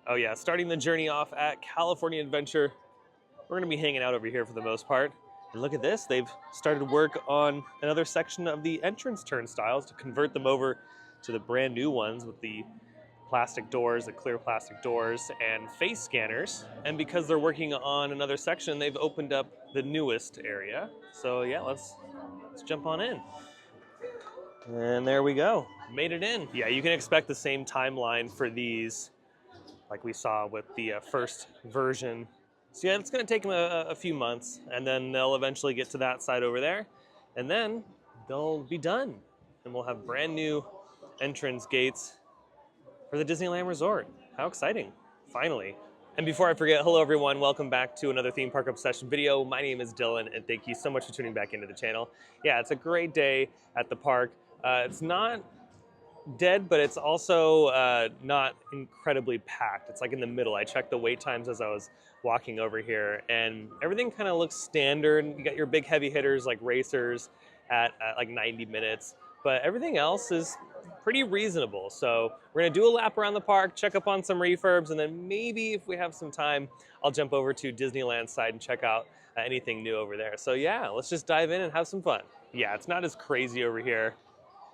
Oh yeah, starting the journey off at California Adventure. We're gonna be hanging out over here for the most part. And look at this, they've started work on another section of the entrance turnstiles to convert them over to the brand new ones with the plastic doors, the clear plastic doors, and face scanners. And because they're working on another section, they've opened up the newest area. So yeah, let's jump on in. And there we go, made it in. Yeah, you can expect the same timeline for these like we saw with the first version. So yeah, it's gonna take them a few months, and then they'll eventually get to that side over there, and then they'll be done. And we'll have brand new entrance gates for the Disneyland Resort. How exciting, finally. And before I forget, hello everyone, welcome back to another Theme Park Obsession video. My name is Dylan, and thank you so much for tuning back into the channel. Yeah, it's a great day at the park. It's not dead, but it's also not incredibly packed. It's like in the middle. I checked the wait times as I was walking over here, and everything kind of looks standard. You got your big heavy hitters like racers at like 90 minutes, but everything else is pretty reasonable. So we're gonna do a lap around the park, check up on some refurbs, and then maybe if we have some time, I'll jump over to Disneyland side and check out anything new over there. So yeah, let's just dive in and have some fun. Yeah, it's not as crazy over here,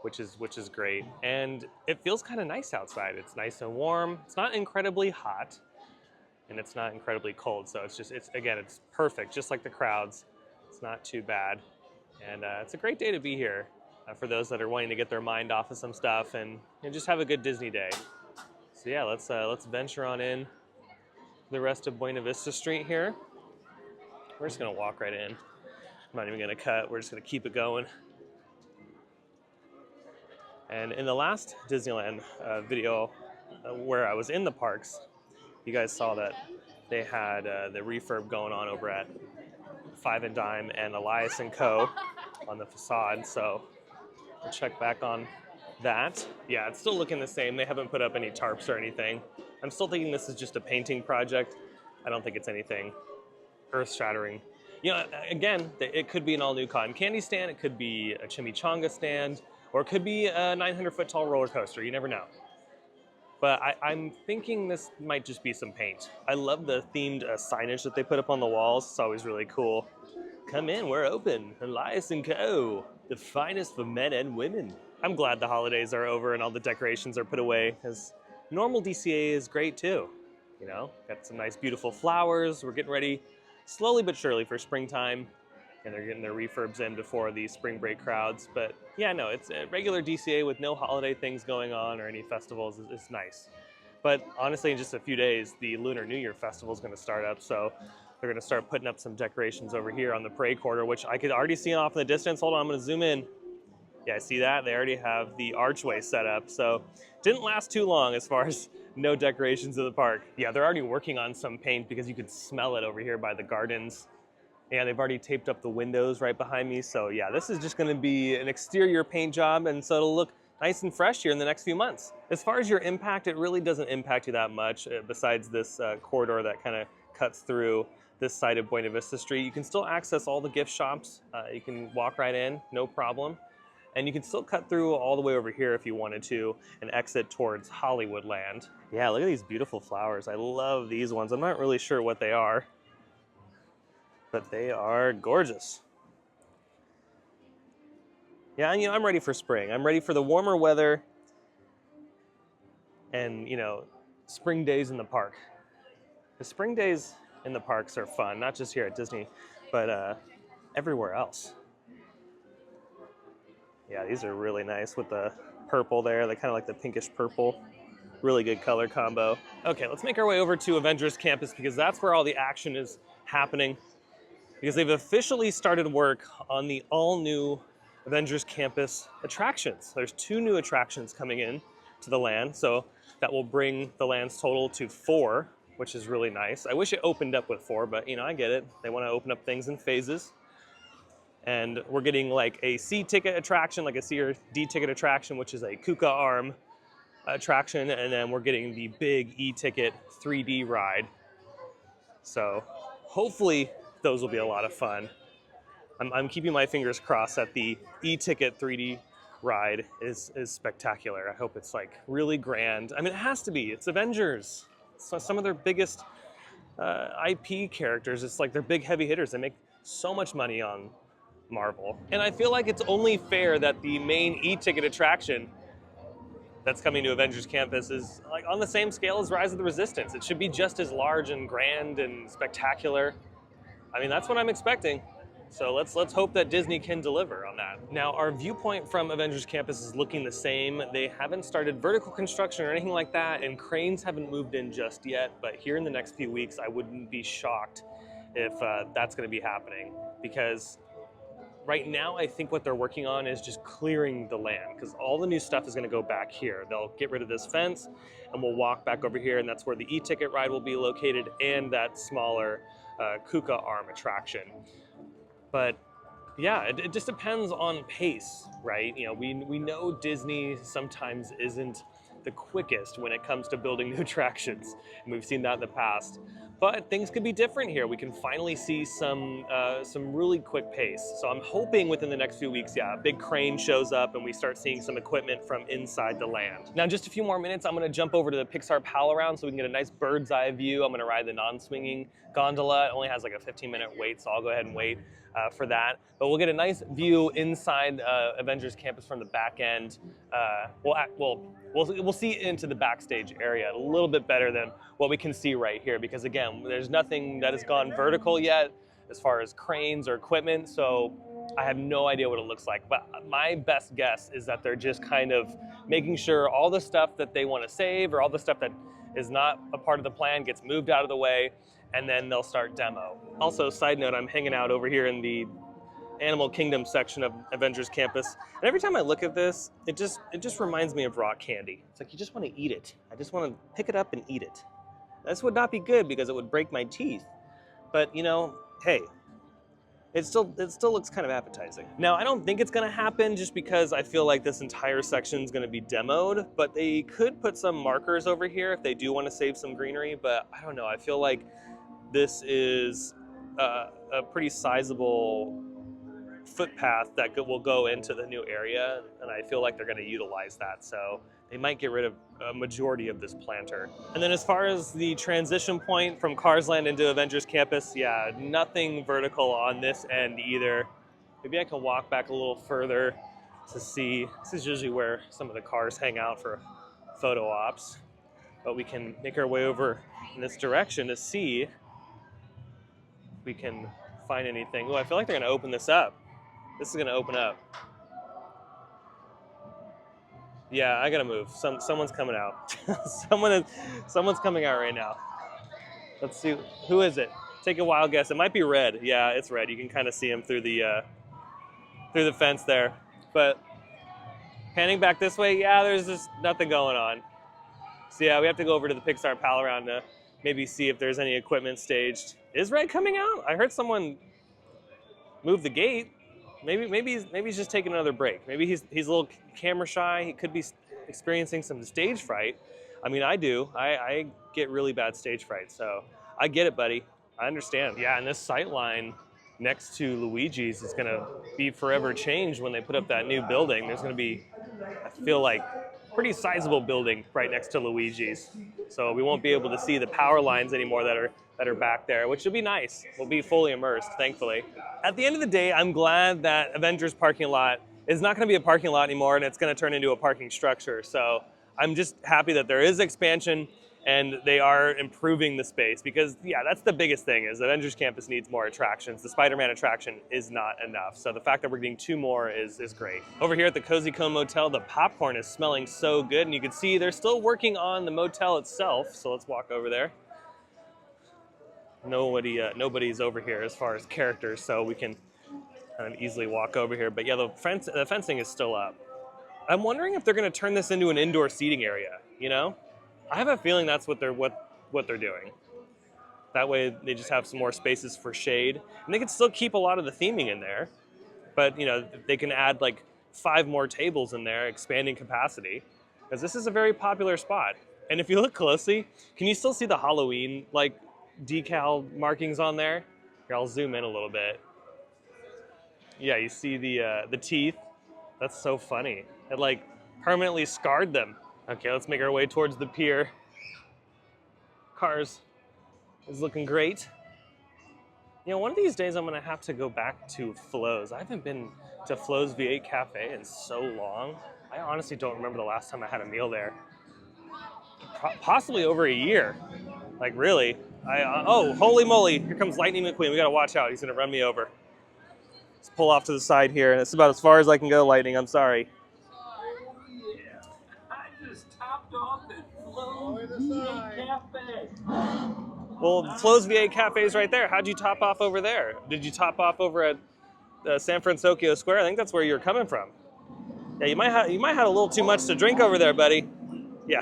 which is great. And it feels kind of nice outside. It's nice and warm. It's not incredibly hot, and it's not incredibly cold. So again, it's perfect, just like the crowds. It's not too bad. And it's a great day to be here for those that are wanting to get their mind off of some stuff and just have a good Disney day. So yeah, let's venture on in the rest of Buena Vista Street here. We're just gonna walk right in. I'm not even gonna cut, we're just gonna keep it going. And in the last Disneyland video where I was in the parks, you guys saw that they had the refurb going on over at Five and Dime and Elias & Co. on the facade. So we'll check back on that. Yeah, it's still looking the same. They haven't put up any tarps or anything. I'm still thinking this is just a painting project. I don't think it's anything earth-shattering. You know, again, it could be an all-new cotton candy stand. It could be a chimichanga stand. Or it could be a 900-foot tall roller coaster. You never know. But I'm thinking this might just be some paint. I love the themed signage that they put up on the walls. It's always really cool. Come in, we're open. Elias & Co., the finest for men and women. I'm glad the holidays are over and all the decorations are put away, because normal DCA is great too. You know, got some nice beautiful flowers. We're getting ready slowly but surely for springtime. And they're getting their refurbs in before the spring break crowds. But yeah, no, it's a regular DCA with no holiday things going on or any festivals. It's nice. But honestly, in just a few days, the Lunar New Year festival is going to start up. So they're going to start putting up some decorations over here on the parade corridor, which I could already see off in the distance. Hold on, I'm going to zoom in. Yeah, I see that. They already have the archway set up. So didn't last too long as far as no decorations in the park. Yeah, they're already working on some paint because you could smell it over here by the gardens. And they've already taped up the windows right behind me. So yeah, this is just gonna be an exterior paint job, and so it'll look nice and fresh here in the next few months. As far as your impact, it really doesn't impact you that much besides this corridor that kind of cuts through this side of Buena Vista Street. You can still access all the gift shops. You can walk right in, no problem. And you can still cut through all the way over here if you wanted to and exit towards Hollywoodland. Yeah, look at these beautiful flowers. I love these ones. I'm not really sure what they are, but they are gorgeous. Yeah, and I'm ready for spring. I'm ready for the warmer weather and, spring days in the park. The spring days in the parks are fun, not just here at Disney, but everywhere else. Yeah, these are really nice with the purple there. They kind of like the pinkish purple. Really good color combo. Okay, let's make our way over to Avengers Campus because that's where all the action is happening. Because they've officially started work on the all-new Avengers Campus attractions. There's 2 new attractions coming in to the land, so that will bring the land's total to 4, which is really nice. I wish it opened up with 4, but I get it. They want to open up things in phases. And we're getting like a C ticket attraction, like a C or D ticket attraction, which is a Kuka arm attraction, and then we're getting the big E-ticket 3D ride. So hopefully those will be a lot of fun. I'm keeping my fingers crossed that the E-ticket 3D ride is spectacular. I hope it's like really grand. I mean, it has to be. It's Avengers. some of their biggest IP characters. It's like they're big heavy hitters. They make so much money on Marvel. And I feel like it's only fair that the main e-ticket attraction that's coming to Avengers Campus is like on the same scale as Rise of the Resistance. It should be just as large and grand and spectacular. I mean, that's what I'm expecting. So let's hope that Disney can deliver on that. Now, our viewpoint from Avengers Campus is looking the same. They haven't started vertical construction or anything like that, and cranes haven't moved in just yet. But here in the next few weeks, I wouldn't be shocked if that's going to be happening, because right now, I think what they're working on is just clearing the land, because all the new stuff is going to go back here. They'll get rid of this fence, and we'll walk back over here, and that's where the e-ticket ride will be located, and that smaller Kuka arm attraction. But yeah, it just depends on pace, right? You know, we know Disney sometimes isn't the quickest when it comes to building new attractions, and we've seen that in the past. But things could be different here. We can finally see some really quick pace. So I'm hoping within the next few weeks, yeah, a big crane shows up and we start seeing some equipment from inside the land. Now, in just a few more minutes, I'm gonna jump over to the Pixar Pal around so we can get a nice bird's eye view. I'm gonna ride the non-swinging gondola. It only has like a 15-minute wait, so I'll go ahead and wait for that. But we'll get a nice view inside Avengers Campus from the back end. We'll see into the backstage area a little bit better than what we can see right here, because again, there's nothing that has gone vertical yet as far as cranes or equipment, so I have no idea what it looks like. But my best guess is that they're just kind of making sure all the stuff that they want to save or all the stuff that is not a part of the plan gets moved out of the way, and then they'll start demo. Also, side note, I'm hanging out over here in the Animal Kingdom section of Avengers Campus, and every time I look at this, it just reminds me of rock candy. It's like you just want to eat it. I just want to pick it up and eat it. This would not be good because it would break my teeth. But you know, hey, it still looks kind of appetizing. Now, I don't think it's gonna happen just because I feel like this entire section is gonna be demoed, but they could put some markers over here if they do want to save some greenery, but I don't know, I feel like this is a pretty sizable footpath that will go into the new area, and I feel like they're going to utilize that, so they might get rid of a majority of this planter. And then as far as the transition point from Cars Land into Avengers Campus, yeah, nothing vertical on this end either. Maybe I can walk back a little further to see. This is usually where some of the cars hang out for photo ops, but we can make our way over in this direction to see if we can find anything. Oh, I feel like they're going to open this up. This is gonna open up. Yeah, I gotta move. Someone's coming out. Someone's coming out right now. Let's see, who is it? Take a wild guess. It might be Red. Yeah, it's Red. You can kind of see him through the fence there. But panning back this way, yeah, there's just nothing going on. So yeah, we have to go over to the Pixar Pal around to maybe see if there's any equipment staged. Is Red coming out? I heard someone move the gate. Maybe he's just taking another break. Maybe he's a little camera shy. He could be experiencing some stage fright. I mean, I do. I get really bad stage fright, so I get it, buddy. I understand. Yeah, and this sight line next to Luigi's is gonna be forever changed when they put up that new building. There's gonna be, I feel like, pretty sizable building right next to Luigi's. So we won't be able to see the power lines anymore that are back there, which will be nice. We'll be fully immersed, thankfully. At the end of the day, I'm glad that Avengers parking lot is not gonna be a parking lot anymore, and it's gonna turn into a parking structure. So I'm just happy that there is expansion and they are improving the space, because yeah, that's the biggest thing, is Avengers Campus needs more attractions. The Spider-Man attraction is not enough. So the fact that we're getting 2 more is great. Over here at the Cozy Cone Motel, the popcorn is smelling so good, and you can see they're still working on the motel itself. So let's walk over there. Nobody's over here as far as characters, so we can kind of easily walk over here. But yeah, the fencing is still up. I'm wondering if they're going to turn this into an indoor seating area, you know? I have a feeling that's what they're doing. That way they just have some more spaces for shade, and they can still keep a lot of the theming in there, but you know, they can add like 5 more tables in there, expanding capacity, because this is a very popular spot. And if you look closely, can you still see the Halloween like decal markings on there? Here, I'll zoom in a little bit. Yeah, you see the teeth. That's so funny. It like permanently scarred them. Okay, let's make our way towards the pier. Cars is looking great. You know, one of these days I'm gonna have to go back to Flo's. I haven't been to Flo's V8 Cafe in so long. I honestly don't remember the last time I had a meal there. Possibly over a year. Like really. Oh, holy moly, here comes Lightning McQueen. We gotta watch out, he's gonna run me over. Let's pull off to the side here, and it's about as far as I can go, Lightning, I'm sorry. I just topped off at Flo's V8 Cafe. Well, Flo's V8 Cafe is right there. How'd you top off over there? Did you top off over at San Francisco Square? I think that's where you're coming from. Yeah, you might have a little too much to drink over there, buddy. Yeah,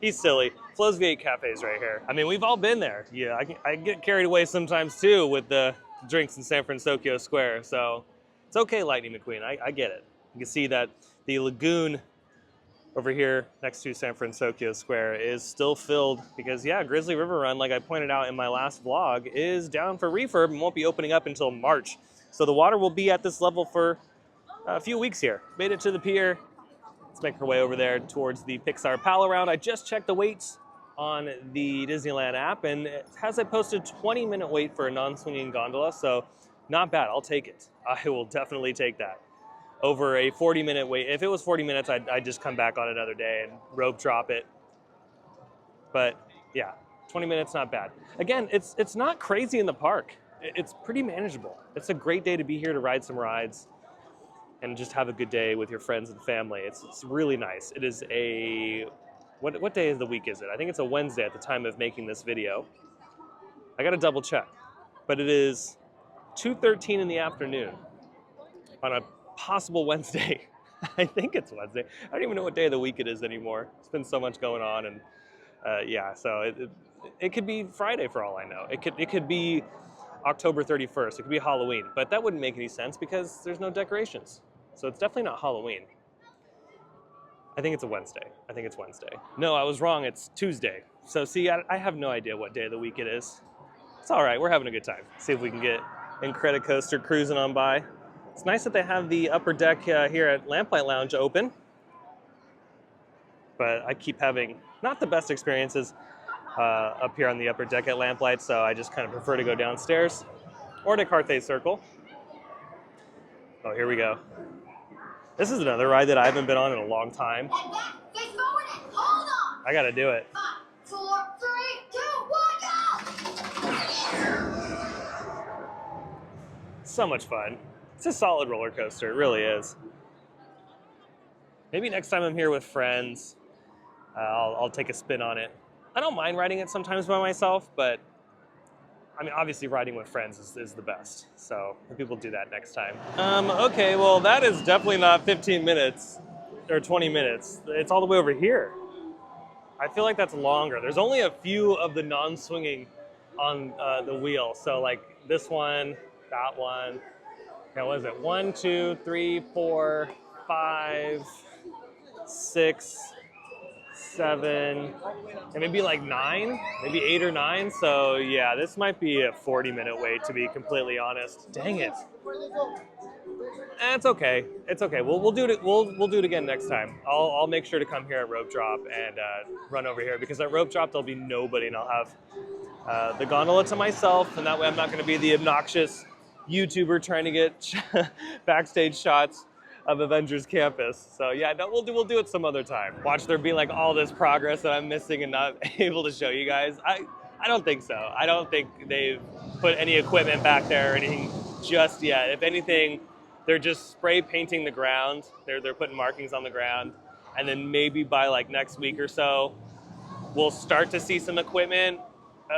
he's silly. Flo's V8 Cafe is right here. I mean, we've all been there. Yeah, I get carried away sometimes too with the drinks in San Francisco Square. So it's okay, Lightning McQueen. I get it. You can see that the lagoon over here next to San Francisco Square is still filled because, yeah, Grizzly River Run, like I pointed out in my last vlog, is down for refurb and won't be opening up until March. So the water will be at this level for a few weeks here. Made it to the pier. Let's make our way over there towards the Pixar Pal around. I just checked the waits on the Disneyland app, and it has a posted 20-minute wait for a non-swinging gondola, so not bad. I'll take it. I will definitely take that. Over a 40-minute wait. If it was 40 minutes, I'd just come back on another day and rope drop it. But yeah, 20 minutes, not bad. Again, it's not crazy in the park. It's pretty manageable. It's a great day to be here to ride some rides and just have a good day with your friends and family. It's really nice. It is a, what day of the week is it? I think it's a Wednesday at the time of making this video. I gotta double check, but it is 2:13 in the afternoon on a possible Wednesday. I think it's Wednesday. I don't even know what day of the week it is anymore. It's been so much going on, and yeah, so it could be Friday for all I know. It could be October 31st. It could be Halloween, but that wouldn't make any sense because there's no decorations. So it's definitely not Halloween. I think it's a Wednesday. I think it's Wednesday. No, I was wrong. It's Tuesday. So see, I have no idea what day of the week it is. It's all right. We're having a good time. See if we can get Incredicoaster cruising on by. It's nice that they have the upper deck here at Lamplight Lounge open, but I keep having not the best experiences up here on the upper deck at Lamplight, so I just kind of prefer to go downstairs or to Carthay Circle. Oh, here we go. This is another ride that I haven't been on in a long time. Hold on. I gotta do it. 5, 4, 3, 2, 1, go! So much fun. It's a solid roller coaster, it really is. Maybe next time I'm here with friends, I'll take a spin on it. I don't mind riding it sometimes by myself, but I mean, obviously riding with friends is the best. So maybe we'll do that next time. Okay, well that is definitely not 15 minutes or 20 minutes. It's all the way over here. I feel like that's longer. There's only a few of the non-swinging on the wheel. So like this one, that one. Now, what is it? 1, 2, 3, 4, 5, 6, 7, and maybe like 9, maybe 8 or 9. So yeah, this might be a 40-minute wait, to be completely honest. Dang it. It's okay. It's okay. We'll do it. We'll do it again next time. I'll make sure to come here at rope drop and run over here, because at rope drop there'll be nobody, and I'll have the gondola to myself, and that way I'm not going to be the obnoxious YouTuber trying to get backstage shots of Avengers Campus. So yeah, we'll do it some other time. Watch there be like all this progress that I'm missing and not able to show you guys. I don't think so. I don't think they've put any equipment back there or anything just yet. If anything, they're just spray painting the ground. They're putting markings on the ground, and then maybe by like next week or so, we'll start to see some equipment.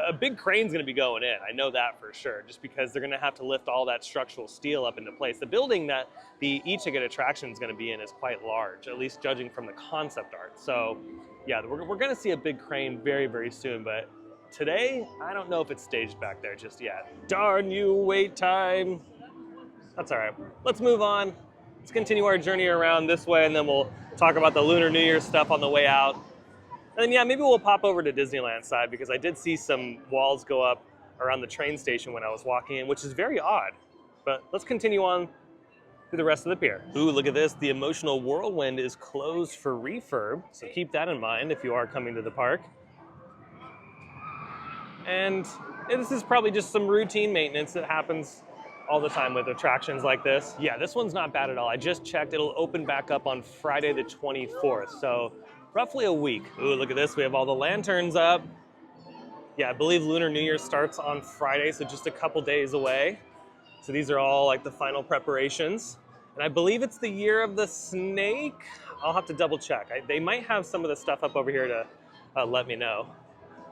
A big crane's going to be going in. I know that for sure, just because they're going to have to lift all that structural steel up into place. The building that the e-ticket attraction is going to be in is quite large, at least judging from the concept art. So yeah, we're going to see a big crane very, very soon, but today, I don't know if it's staged back there just yet. Darn you, wait time. That's all right. Let's move on. Let's continue our journey around this way, and then we'll talk about the Lunar New Year stuff on the way out. And then, yeah, maybe we'll pop over to Disneyland side, because I did see some walls go up around the train station when I was walking in, which is very odd. But let's continue on through the rest of the pier. Ooh, look at this. The Emotional Whirlwind is closed for refurb, so keep that in mind if you are coming to the park. And this is probably just some routine maintenance that happens all the time with attractions like this. Yeah, this one's not bad at all. I just checked. It'll open back up on Friday the 24th. So roughly a week. Ooh, look at this. We have all the lanterns up. Yeah, I believe Lunar New Year starts on Friday, so just a couple days away. So these are all like the final preparations. And I believe it's the year of the snake. I'll have to double check. They might have some of the stuff up over here to let me know.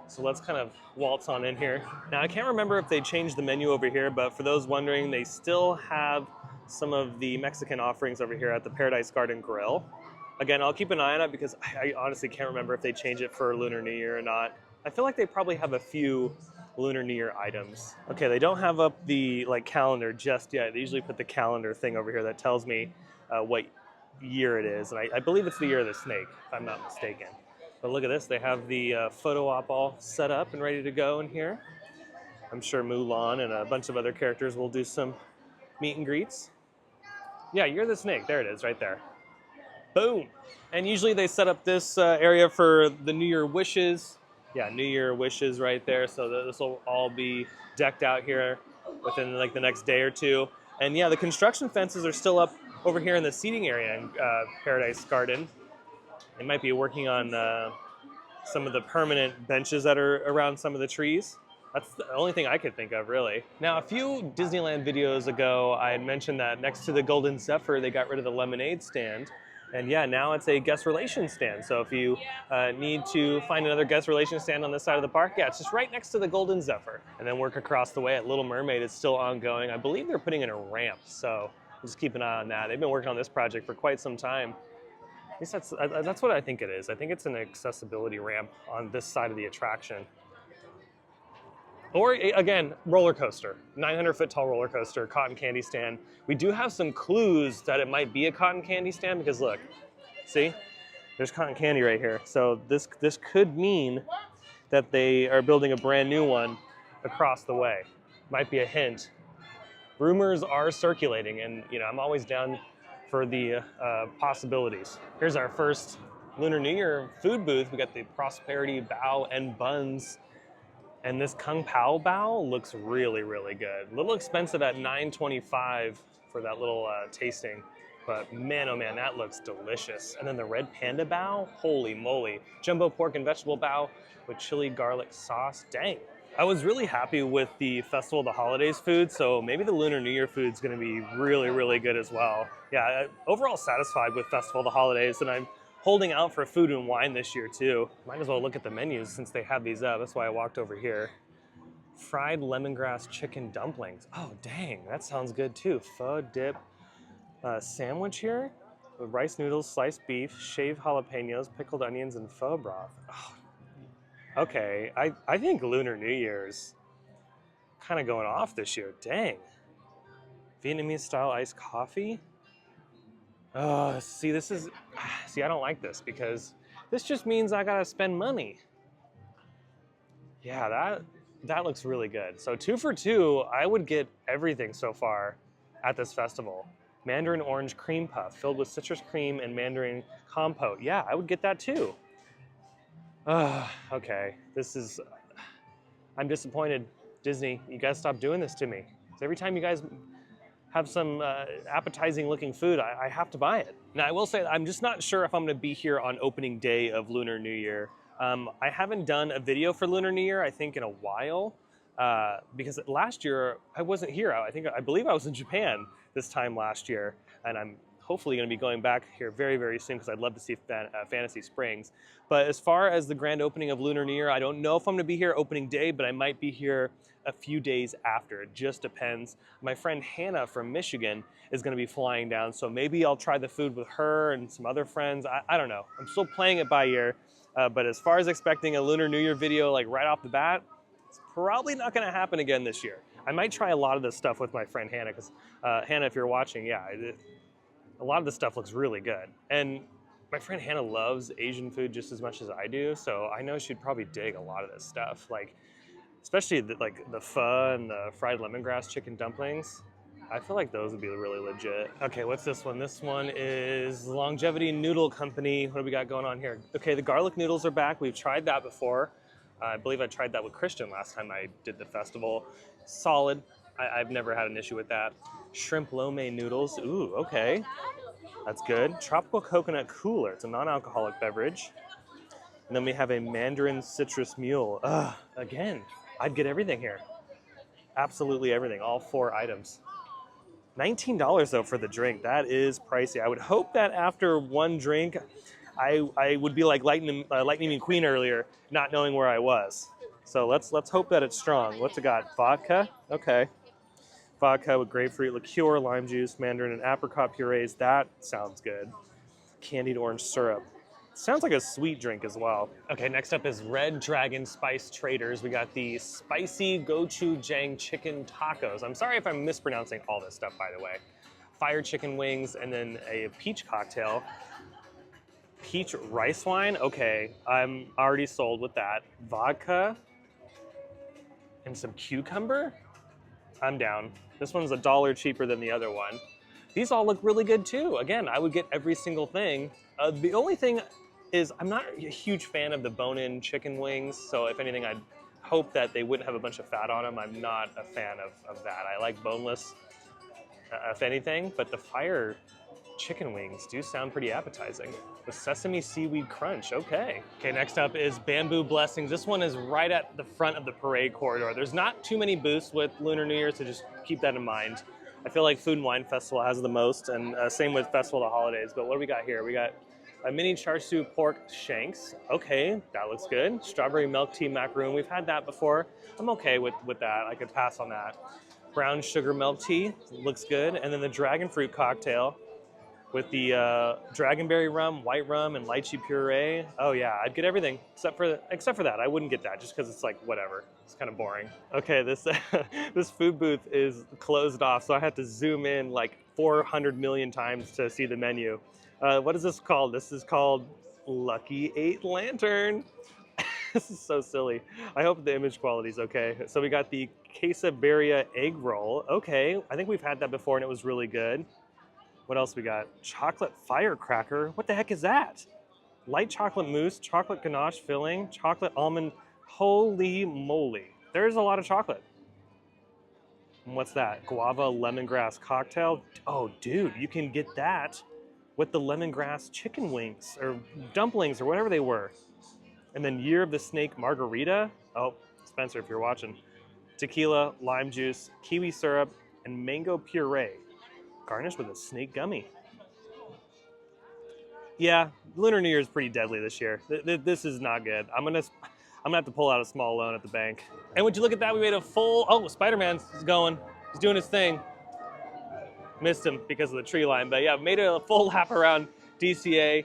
So let's kind of waltz on in here. Now I can't remember if they changed the menu over here, but for those wondering, they still have some of the Mexican offerings over here at the Paradise Garden Grill. Again, I'll keep an eye on it because I honestly can't remember if they change it for Lunar New Year or not. I feel like they probably have a few Lunar New Year items. Okay, they don't have up the calendar just yet. They usually put the calendar thing over here that tells me what year it is. And I believe it's the year of the snake, if I'm not mistaken. But look at this, they have the photo op all set up and ready to go in here. I'm sure Mulan and a bunch of other characters will do some meet and greets. Yeah, you're the snake, there it is, right there. Boom. And usually they set up this area for the New Year wishes. Yeah, New Year wishes right there. So this will all be decked out here within like the next day or two. And yeah, the construction fences are still up over here in the seating area in Paradise Garden. They might be working on some of the permanent benches that are around some of the trees. That's the only thing I could think of, really. Now, a few Disneyland videos ago, I had mentioned that next to the Golden Zephyr, they got rid of the lemonade stand. And yeah, now it's a guest relations stand. So if you need to find another guest relations stand on this side of the park, yeah, it's just right next to the Golden Zephyr. And then work across the way at Little Mermaid is still ongoing. I believe they're putting in a ramp, so just keep an eye on that. They've been working on this project for quite some time. At least that's what I think it is. I think it's an accessibility ramp on this side of the attraction. Or again, roller coaster, 900-foot tall roller coaster, cotton candy stand. We do have some clues that it might be a cotton candy stand because look, see, there's cotton candy right here. So this could mean that they are building a brand new one across the way. Might be a hint. Rumors are circulating, and you know I'm always down for the possibilities. Here's our first Lunar New Year food booth. We got the Prosperity Bao and Buns. And this Kung Pao Bao looks really, really good. A little expensive at $9.25 for that little tasting. But man, oh man, that looks delicious. And then the Red Panda Bao, holy moly. Jumbo pork and vegetable bao with chili garlic sauce, dang. I was really happy with the Festival of the Holidays food, so maybe the Lunar New Year food's gonna be really, really good as well. Yeah, overall satisfied with Festival of the Holidays, and I'm holding out for food and wine this year too. Might as well look at the menus since they have these up. That's why I walked over here. Fried lemongrass chicken dumplings. Oh dang, that sounds good too. Pho dip sandwich here with rice noodles, sliced beef, shaved jalapenos, pickled onions, and pho broth. Oh, okay, I think Lunar New Year's kind of going off this year. Dang. Vietnamese style iced coffee. Oh, see, I don't like this because this just means I gotta spend money. Yeah, that looks really good. So 2 for 2, I would get everything so far at this festival. Mandarin orange cream puff filled with citrus cream and mandarin compote. Yeah, I would get that too. Okay, I'm disappointed. Disney, you guys stop doing this to me. 'Cause every time you guys have some appetizing looking food, I have to buy it. Now I will say I'm just not sure if I'm gonna be here on opening day of Lunar New Year. I haven't done a video for Lunar New Year, I think in a while, because last year I wasn't here. I believe I was in Japan this time last year, and I'm hopefully gonna be going back here very, very soon because I'd love to see Fantasy Springs. But as far as the grand opening of Lunar New Year, I don't know if I'm gonna be here opening day, but I might be here a few days after. It just depends. My friend Hannah from Michigan is gonna be flying down, so maybe I'll try the food with her and some other friends. I don't know. I'm still playing it by ear, but as far as expecting a Lunar New Year video like right off the bat, it's probably not gonna happen again this year. I might try a lot of this stuff with my friend Hannah, because Hannah, if you're watching, yeah, a lot of this stuff looks really good. And my friend Hannah loves Asian food just as much as I do, so I know she'd probably dig a lot of this stuff. Like, especially the pho and the fried lemongrass chicken dumplings. I feel like those would be really legit. Okay, what's this one? This one is Longevity Noodle Company. What do we got going on here? Okay, the garlic noodles are back. We've tried that before. I believe I tried that with Christian last time I did the festival. Solid. I've never had an issue with that. Shrimp lo mein noodles. Ooh, okay. That's good. Tropical coconut cooler. It's a non-alcoholic beverage. And then we have a mandarin citrus mule. Again, I'd get everything here. Absolutely everything. All 4 items. $19 though for the drink. That is pricey. I would hope that after one drink, I would be like Lightning McQueen earlier, not knowing where I was. So let's hope that it's strong. What's it got? Vodka? Okay. Vodka with grapefruit liqueur, lime juice, mandarin, and apricot purees. That sounds good. Candied orange syrup. Sounds like a sweet drink as well. Okay, next up is Red Dragon Spice Traders. We got the spicy gochujang chicken tacos. I'm sorry if I'm mispronouncing all this stuff, by the way. Fire chicken wings, and then a peach cocktail. Peach rice wine? Okay, I'm already sold with that. Vodka and some cucumber? I'm down. This one's $1 cheaper than the other one. These all look really good too. Again, I would get every single thing. The only thing is I'm not a huge fan of the bone-in chicken wings, so if anything, I'd hope that they wouldn't have a bunch of fat on them. I'm not a fan of that. I like boneless, if anything, but the fire chicken wings do sound pretty appetizing. The sesame seaweed crunch, okay. Okay, next up is Bamboo Blessings. This one is right at the front of the parade corridor. There's not too many booths with Lunar New Year, so just keep that in mind. I feel like Food and Wine Festival has the most, and same with Festival of the Holidays, but what do we got here? We got a mini char siu pork shanks. Okay, that looks good. Strawberry milk tea macaroon. We've had that before. I'm okay with that. I could pass on that. Brown sugar milk tea. Looks good. And then the dragon fruit cocktail with the dragonberry rum, white rum, and lychee puree. Oh yeah, I'd get everything except for that. I wouldn't get that just because it's like whatever. It's kind of boring. Okay, this this food booth is closed off, so I had to zoom in like 400 million times to see the menu. What is this called? This is called Lucky 8 Lantern. This is so silly. I hope the image quality is okay. So we got the quesadilla egg roll. Okay, I think we've had that before and it was really good. What else we got? Chocolate firecracker. What the heck is that? Light chocolate mousse, chocolate ganache filling, chocolate almond. Holy moly. There's a lot of chocolate. And what's that? Guava lemongrass cocktail. Oh, dude, you can get that with the lemongrass chicken wings or dumplings or whatever they were. And then Year of the Snake margarita. Oh, Spencer, if you're watching. Tequila, lime juice, kiwi syrup, and mango puree. Garnished with a snake gummy. Yeah, Lunar New Year is pretty deadly this year. This is not good. I'm gonna have to pull out a small loan at the bank. And would you look at that? We made a full. Oh, Spider-Man's going. He's doing his thing. Missed him because of the tree line, but yeah, made a full lap around DCA.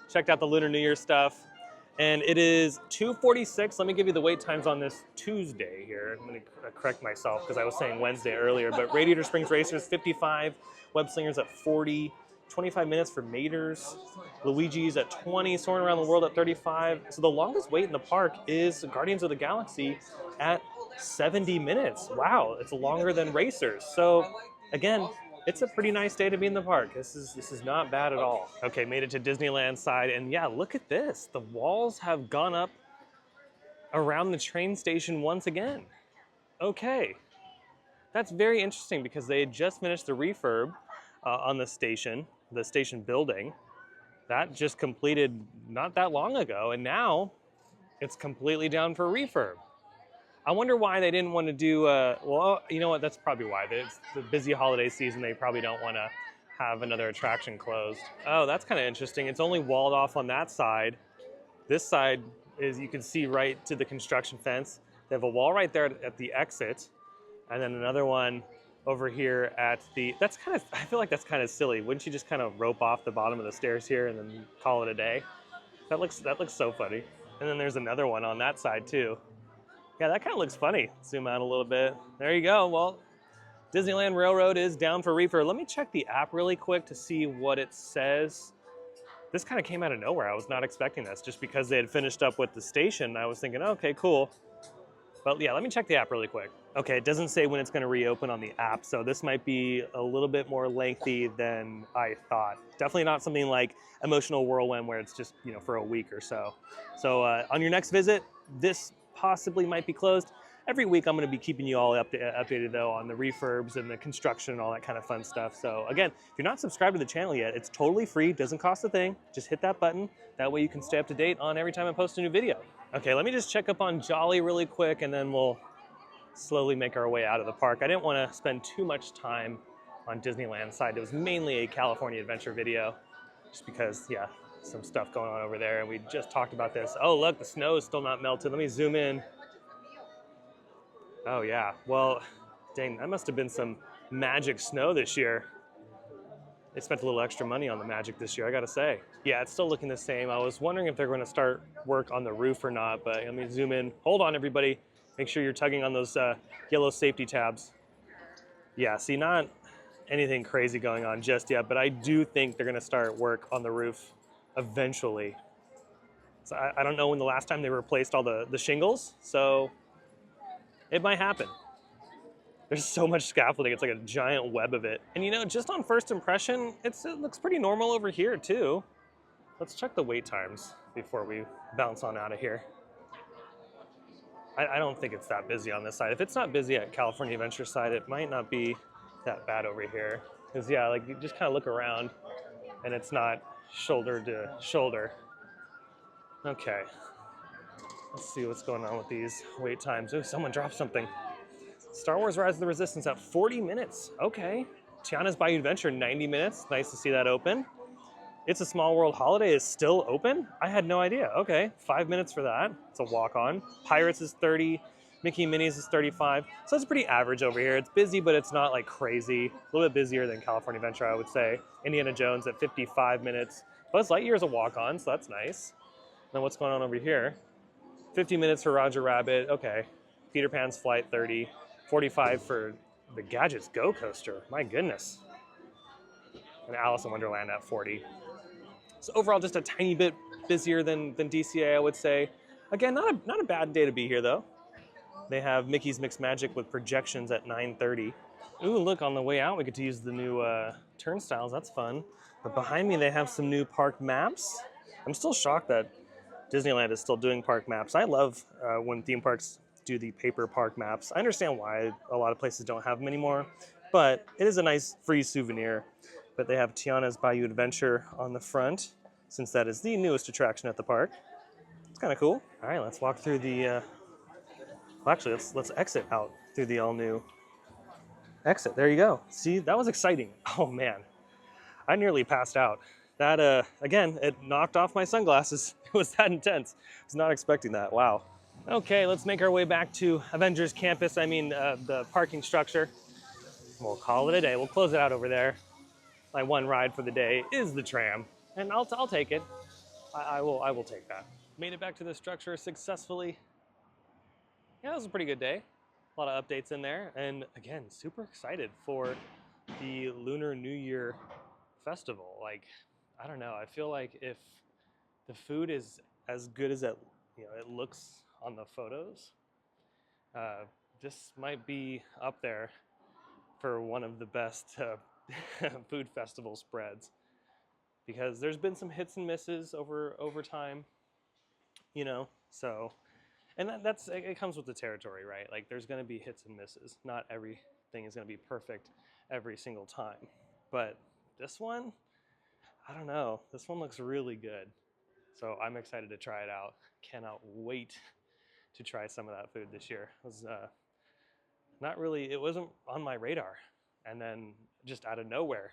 Checked out the Lunar New Year stuff, and it is 2:46. Let me give you the wait times on this Tuesday here. I'm gonna correct myself because I was saying Wednesday earlier, but Radiator Springs Racers 55, Web Slingers at 40, 25 minutes for Maters, Luigi's at 20, Soaring Around the World at 35. So the longest wait in the park is Guardians of the Galaxy at 70 minutes. Wow, it's longer than Racers. So again, it's a pretty nice day to be in the park. This is not bad at all. Okay, made it to Disneyland side, and yeah, look at this. The walls have gone up around the train station once again. Okay, that's very interesting because they had just finished the refurb on the station building. That just completed not that long ago, and now it's completely down for refurb. I wonder why they didn't want to do, well, you know what, that's probably why. It's the busy holiday season, they probably don't want to have another attraction closed. Oh, that's kind of interesting. It's only walled off on that side. This side is, you can see right to the construction fence. They have a wall right there at the exit, and then another one over here at the, that's kind of, I feel like that's kind of silly. Wouldn't you just kind of rope off the bottom of the stairs here and then call it a day? That looks so funny. And then there's another one on that side too. Yeah, that kind of looks funny. Zoom out a little bit. There you go. Well, Disneyland Railroad is down for refurb. Let me check the app really quick to see what it says. This kind of came out of nowhere. I was not expecting this. Just because they had finished up with the station, I was thinking, okay, cool. But yeah, let me check the app really quick. Okay, it doesn't say when it's going to reopen on the app, so this might be a little bit more lengthy than I thought. Definitely not something like Emotional Whirlwind where it's just, for a week or so. So on your next visit, this possibly might be closed. Every week I'm going to be keeping you all updated though on the refurbs and the construction and all that kind of fun stuff. So again, if you're not subscribed to the channel yet, it's totally free, doesn't cost a thing. Just hit that button. That way you can stay up to date on every time I post a new video. Okay, let me just check up on Jolly really quick and then we'll slowly make our way out of the park. I didn't want to spend too much time on Disneyland side. It was mainly a California Adventure video just because, yeah, some stuff going on over there and we just talked about this. Oh, look, the snow is still not melted. Let me zoom in. Oh yeah, well, dang, that must have been some magic snow this year. They spent a little extra money on the magic this year, I gotta say. Yeah, it's still looking the same. I was wondering if they're gonna start work on the roof or not, but let me zoom in. Hold on, everybody. Make sure you're tugging on those yellow safety tabs. Yeah, see, not anything crazy going on just yet, but I do think they're gonna start work on the roof eventually. So I don't know when the last time they replaced all the shingles, so it might happen. There's so much scaffolding, it's like a giant web of it. And you know, just on first impression, it looks pretty normal over here too. Let's check the wait times before we bounce on out of here. I don't think it's that busy on this side. If it's not busy at California Adventure side, it might not be that bad over here. Because yeah, like you just kind of look around and it's not shoulder to shoulder. Okay. Let's see what's going on with these wait times. Oh, someone dropped something. Star Wars Rise of the Resistance at 40 minutes. Okay. Tiana's Bayou Adventure, 90 minutes. Nice to see that open. It's a Small World Holiday is still open? I had no idea. Okay, 5 minutes for that. It's a walk-on. Pirates is 30. Mickey and Minnie's is 35. So it's pretty average over here. It's busy, but it's not like crazy. A little bit busier than California Adventure, I would say. Indiana Jones at 55 minutes. Buzz Lightyear is a walk-on, so that's nice. Then what's going on over here? 50 minutes for Roger Rabbit, okay. Peter Pan's Flight, 30. 45 for the Gadgets Go coaster, my goodness. And Alice in Wonderland at 40. So overall, just a tiny bit busier than DCA, I would say. Again, not a bad day to be here though. They have Mickey's Mixed Magic with projections at 9:30. Ooh, look, on the way out, we get to use the new turnstiles, that's fun. But behind me, they have some new park maps. I'm still shocked that Disneyland is still doing park maps. I love when theme parks do the paper park maps. I understand why a lot of places don't have them anymore, but it is a nice free souvenir. But they have Tiana's Bayou Adventure on the front, since that is the newest attraction at the park. It's kind of cool. All right, let's walk through the, well, actually, let's exit out through the all-new exit. There you go. See, that was exciting. Oh man, I nearly passed out. That, again, it knocked off my sunglasses. It was that intense. I was not expecting that, wow. Okay, let's make our way back to Avengers Campus, the parking structure. We'll call it a day. We'll close it out over there. My one ride for the day is the tram, and I'll take it. I will take that. Made it back to the structure successfully. Yeah, it was a pretty good day. A lot of updates in there, and again, super excited for the Lunar New Year festival. Like, I don't know. I feel like if the food is as good as it looks on the photos, this might be up there for one of the best food festival spreads, because there's been some hits and misses over time, so, and it comes with the territory, right? Like, there's going to be hits and misses. Not everything is going to be perfect every single time, but this one, I don't know, this one looks really good, so I'm excited to try it out. Cannot wait to try some of that food this year. It was it wasn't on my radar, and then just out of nowhere,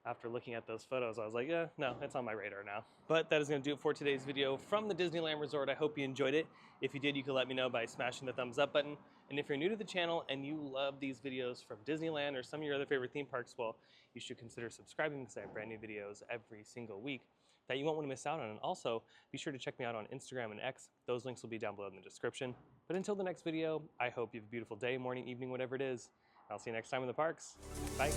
after looking at those photos, I was like, yeah, no, it's on my radar now. But that is going to do it for today's video from the Disneyland Resort. I hope you enjoyed it. If you did, you can let me know by smashing the thumbs up button. And if you're new to the channel and you love these videos from Disneyland or some of your other favorite theme parks, well, you should consider subscribing, because I have brand new videos every single week that you won't want to miss out on. And also, be sure to check me out on Instagram and X. Those links will be down below in the description. But until the next video, I hope you have a beautiful day, morning, evening, whatever it is. I'll see you next time in the parks. Bye.